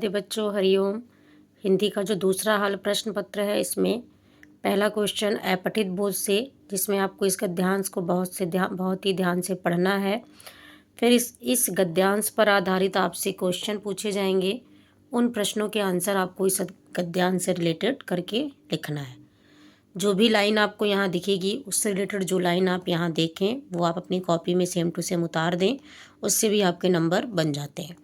राधे बच्चों, हरिओम। हिंदी का जो दूसरा हल प्रश्न पत्र है, इसमें पहला क्वेश्चन अपठित बोध से, जिसमें आपको इस गद्यांश को बहुत ही ध्यान से पढ़ना है। फिर इस गद्यांश पर आधारित आपसे क्वेश्चन पूछे जाएंगे। उन प्रश्नों के आंसर आपको इस गद्यांश से रिलेटेड करके लिखना है। जो भी लाइन आपको यहाँ दिखेगी, उससे रिलेटेड जो लाइन आप यहाँ देखें वो आप अपनी कॉपी में सेम टू सेम उतार दें, उससे भी आपके नंबर बन जाते हैं।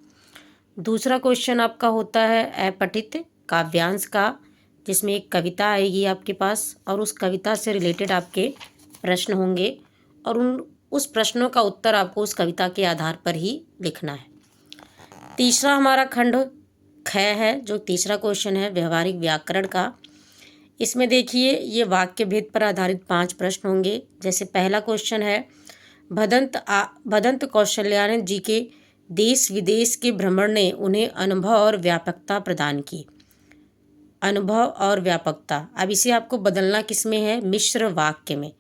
दूसरा क्वेश्चन आपका होता है अपठित काव्यांश का, जिसमें एक कविता आएगी आपके पास और उस कविता से रिलेटेड आपके प्रश्न होंगे और उस प्रश्नों का उत्तर आपको उस कविता के आधार पर ही लिखना है। तीसरा हमारा खंड ख है, जो तीसरा क्वेश्चन है व्यवहारिक व्याकरण का। इसमें देखिए, ये वाक्य भेद पर आधारित 5 प्रश्न होंगे। जैसे पहला क्वेश्चन है, भदंत कौशल्यानंद जी के देश विदेश के भ्रमण ने उन्हें अनुभव और व्यापकता प्रदान की। अनुभव और व्यापकता, अब इसे आपको बदलना किस में है? मिश्र वाक्य में।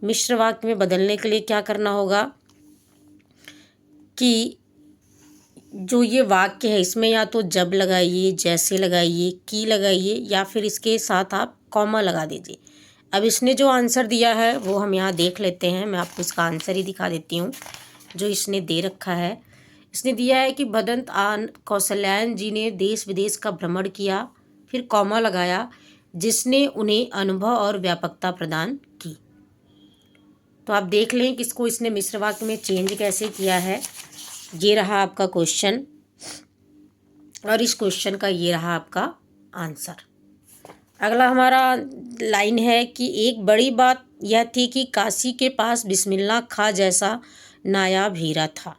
मिश्र वाक्य में बदलने के लिए क्या करना होगा कि जो ये वाक्य है, इसमें या तो जब लगाइए, जैसे लगाइए, की लगाइए, या फिर इसके साथ आप कॉमा लगा दीजिए। अब इसने जो आंसर दिया है वो हम यहाँ देख लेते हैं। मैं आपको इसका आंसर ही दिखा देती हूँ जो इसने दे रखा है। इसने दिया है कि भदंत कौशल्यायन जी ने देश विदेश का भ्रमण किया, फिर कॉमा लगाया, जिसने उन्हें अनुभव और व्यापकता प्रदान की। तो आप देख लें कि इसको इसने मिश्र वाक्य में चेंज कैसे किया है। ये रहा आपका क्वेश्चन और इस क्वेश्चन का ये रहा आपका आंसर। अगला हमारा लाइन है कि एक बड़ी बात यह थी कि काशी के पास बिस्मिल्लाह खां जैसा नायाब हीरा था।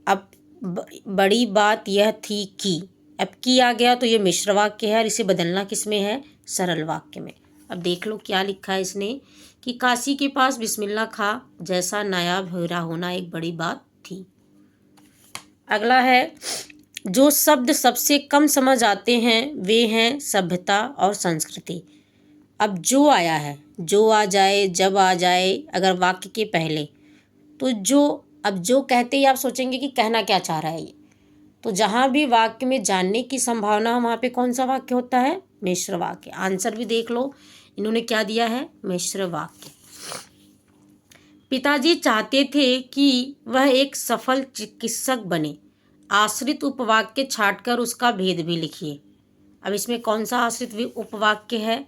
अब बड़ी बात यह थी कि, अब की आ गया तो ये मिश्र वाक्य है और इसे बदलना किस में है? सरल वाक्य में। अब देख लो क्या लिखा है इसने कि काशी के पास बिस्मिल्लाह खां जैसा नायाब हीरा होना एक बड़ी बात थी। अगला है, जो शब्द सबसे कम समझ आते हैं वे हैं सभ्यता और संस्कृति। अब जो आया है, जो आ जाए, जब आ जाए अगर वाक्य के पहले, तो जो, अब जो कहते ही आप सोचेंगे कि कहना क्या चाह रहा है ये। तो जहाँ भी वाक्य में जानने की संभावना, वहाँ पे कौन सा वाक्य होता है? मिश्र वाक्य। आंसर भी देख लो, इन्होंने क्या दिया है? मिश्र वाक्य। पिताजी चाहते थे कि वह एक सफल चिकित्सक बने। आश्रित उपवाक्य छांटकर उसका भेद भी लिखिए। अब इसमें कौन सा आश्रित उपवाक्य है?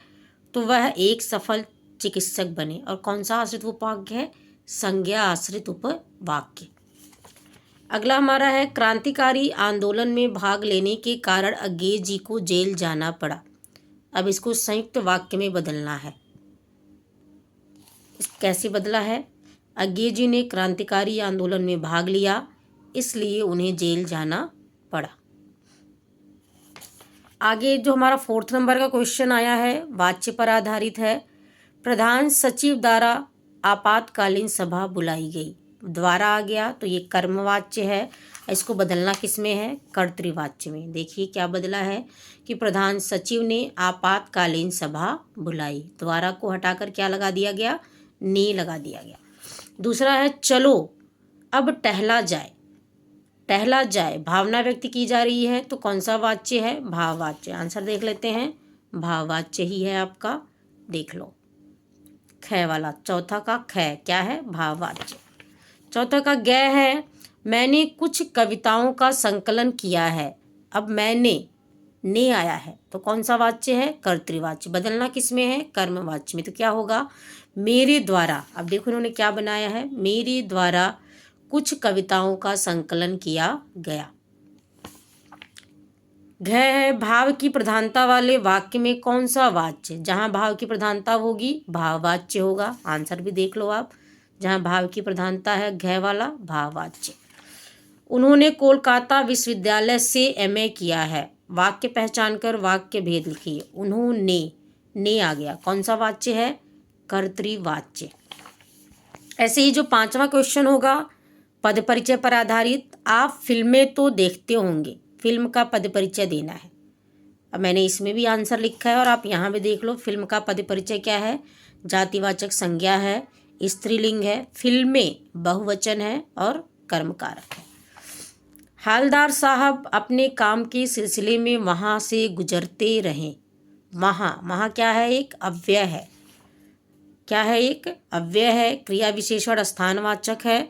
तो वह एक सफल चिकित्सक बने। और कौन सा आश्रित उपवाक्य है? संज्ञा आश्रित उपवाक्य। अगला हमारा है, क्रांतिकारी आंदोलन में भाग लेने के कारण अज्ञेय जी को जेल जाना पड़ा। अब इसको संयुक्त वाक्य में बदलना है। कैसे बदला है? अज्ञेय जी ने क्रांतिकारी आंदोलन में भाग लिया, इसलिए उन्हें जेल जाना पड़ा। आगे जो हमारा 4th नंबर का क्वेश्चन आया है, वाच्य पर आधारित है। प्रधान सचिव द्वारा आपातकालीन सभा बुलाई गई। द्वारा आ गया तो ये कर्मवाच्य है, इसको बदलना किस में है? कर्तृवाच्य में। देखिए क्या बदला है कि प्रधान सचिव ने आपातकालीन सभा बुलाई। द्वारा को हटाकर क्या लगा दिया गया? ने लगा दिया गया। दूसरा है, चलो अब टहला जाए। टहला जाए भावना व्यक्त की जा रही है, तो कौन सा वाच्य है? भाववाच्य। आंसर देख लेते हैं, भाववाच्य ही है आपका। देख लो ख वाला, चौथा का ख क्या है? भाववाच्य। चौथा का ग है, मैंने कुछ कविताओं का संकलन किया है। अब मैंने, ने आया है तो कौन सा वाच्य है? कर्तृवाच्य। बदलना किस में है? कर्मवाच्य में। तो क्या होगा? मेरे द्वारा। अब देखो इन्होंने क्या बनाया है, मेरे द्वारा कुछ कविताओं का संकलन किया गया। घ है, भाव की प्रधानता वाले वाक्य में कौन सा वाच्य? जहां भाव की प्रधानता होगी भाववाच्य होगा। आंसर भी देख लो आप, जहां भाव की प्रधानता है घ वाला, भाववाच्य। उन्होंने कोलकाता विश्वविद्यालय से एमए किया है। वाक्य पहचान कर वाक्य भेद लिखिए। उन्होंने, ने आ गया, कौन सा वाच्य है? कर्तृवाच्य। ऐसे ही जो 5वां क्वेश्चन होगा पद परिचय पर आधारित। आप फिल्में तो देखते होंगे, फिल्म का पद परिचय देना है। अब मैंने इसमें भी आंसर लिखा है और आप यहाँ भी देख लो, फिल्म का पद परिचय क्या है? जातिवाचक संज्ञा है, स्त्रीलिंग है, फिल्में बहुवचन है और कर्मकारक है। हालदार साहब अपने काम के सिलसिले में वहाँ से गुजरते रहे। वहाँ क्या है? एक अव्यय है। क्या है? एक अव्यय है। क्रिया विशेषण स्थानवाचक है